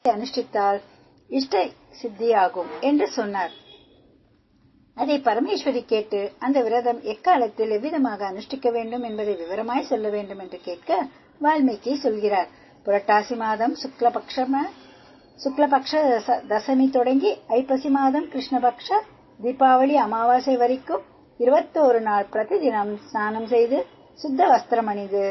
அனுஷ்டித்தால் இஷ்ட சித்தியாகும் என்று சொன்னார். அதை பரமேஸ்வரி கேட்டு அந்த விரதம் எக்காலத்தில் எவ்விதமாக அனுஷ்டிக்க வேண்டும் என்பதை விவரமாய் சொல்ல வேண்டும் என்று கேட்க வால்மீகி சொல்கிறார். புரட்டாசி மாதம் சுக்லபக்ஷ தசமி தொடங்கி ஐப்பசி மாதம் கிருஷ்ணபக்ஷ தீபாவளி அமாவாசை வரைக்கும் 21 நாள் பிரதிதினம் ஸ்நானம் செய்து சுத்த வஸ்திரம் அணிந்து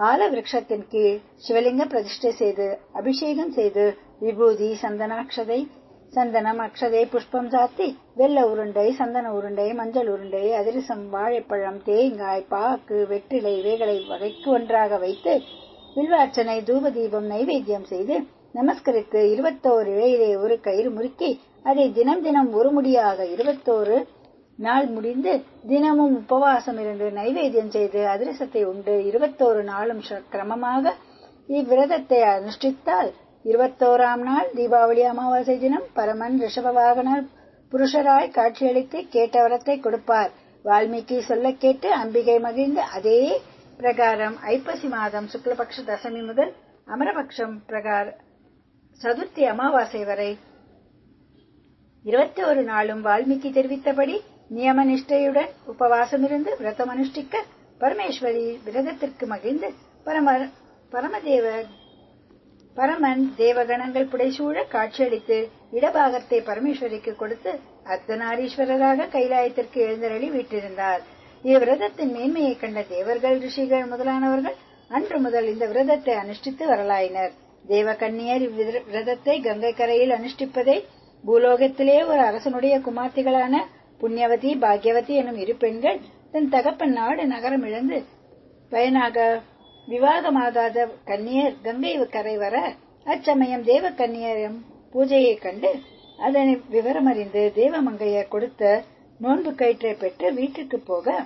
ஆல விருட்சத்தின் கீழ் சிவலிங்க பிரதிஷ்டை செய்து அபிஷேகம் செய்து விபூதி சந்தனம் அக்ஷதை புஷ்பம் சாத்தி வெள்ள உருண்டை சந்தன உருண்டை மஞ்சள் உருண்டை அதிரசம் வாழைப்பழம் தேங்காய் பாக்கு வெற்றிலை இவைகளை வகைக்கு ஒன்றாக வைத்து வில்வார்ச்சனை தூப தீபம் நைவேத்தியம் செய்து நமஸ்கரித்து 21 இழையிலே ஒரு கயிறு முறுக்கி அதை தினம் ஒரு முடியாக 21 நாள் முடிந்து தினமும் உபவாசம் இருந்து நைவேத்தியம் செய்து அதிரசத்தை உண்டு 21 நாளும் கிரமமாக இவ்விரதத்தை அனுஷ்டித்தால் 21ஆம் நாள் தீபாவளி அமாவாசை தினம் பரமன் ரிஷப வாகன புருஷராய் காட்சியளித்து கேட்ட வரத்தை கொடுப்பார். வால்மீகி சொல்ல கேட்டு அம்பிகை மகிழ்ந்து அதே பிரகாரம் ஐப்பசி மாதம் சுக்லபக்ஷ தசமி முதல் அமரபக்ஷம் பிரகார சதுர்த்தி அமாவாசை வரை 21 நாளும் வால்மீகி தெரிவித்தபடி நியம நிஷ்டையுடன் உபவாசமிருந்து விரதம் அனுஷ்டிக்க பரமேஸ்வரி விரதத்திற்கு மகிழ்ந்து பரமன் தேவகணங்கள் புடைசூழ காட்சியளித்து இடபாகத்தை பரமேஸ்வரிக்கு கொடுத்து அர்த்தநாரீஸ்வரராக கைலாயத்திற்கு எழுந்தருளி வீட்டிருந்தார். இவ்விரதத்தின் மேன்மையை கண்ட தேவர்கள் ரிஷிகள் முதலானவர்கள் அன்று முதல் இந்த விரதத்தை அனுஷ்டித்து வரலாயினர். தேவகன்னியர் இவ்விரதத்தை கங்கை கரையில் அனுஷ்டிப்பதை பூலோகத்திலே ஒரு அரசனுடைய குமார்த்திகளான புண்ணியவதி பாக்யவதி எனும் 2 பெண்கள் தன் தகப்பன் நாடு நகரம் இழந்து பயனாக விவாகமாகாத கன்னியர் கங்கை கரை வர அச்சமயம் தேவ கன்னியரும் பூஜையை கண்டு அதனை விவரமறிந்து தேவமங்கையர் கொடுத்த நோன்பு கயிற்றை பெற்று வீட்டுக்கு போக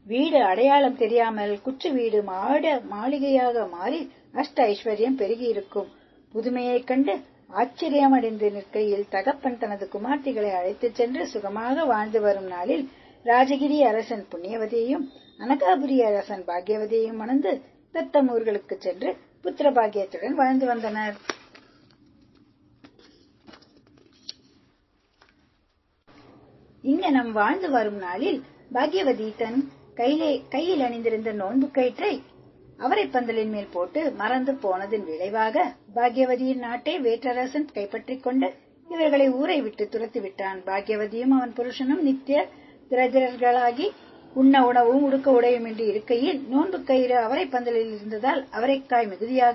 வீடு அடையாளம் தெரியாமல் குச்சு வீடு மாளிகையாக மாறி அஷ்ட ஐஸ்வர்யம் பெருகியிருக்கும் புதுமையைக் கண்டு ஆச்சரியமடைந்து நிற்கையில் தகப்பன் தனது குமார்த்திகளை அழைத்துச் சென்று சுகமாக வாழ்ந்து வரும் நாளில் ராஜகிரி அரசன் புண்ணியவதியையும் அனகாபுரி அரசன் பாக்யவதியையும் மணந்து தத்தம் ஊர்களுக்கு சென்று புத்திர பாக்கியத்துடன் வாழ்ந்து வந்தனர். இங்கனம் வாழ்ந்து வரும் நாளில் பாக்யவதி தன் கையில் அணிந்திருந்த நோன்பு கயிற்றை அவரை பந்தலின் மேல் போட்டு மறந்து போனதின் விளைவாக பாக்யவதியின் நாட்டை வேற்றரசன் கைப்பற்றிக் கொண்டு இவர்களை ஊரை விட்டு துரத்தி விட்டான். பாக்யவதியும் அவன் புருஷனும் நித்திய திரஜர்களாகி உண்ண உணவும் உடுக்க உடையும் என்று இருக்கையில் நோன்பு கயிறு அவரை பந்தலில் இருந்ததால் அவரைக்காய் மிகுதியாக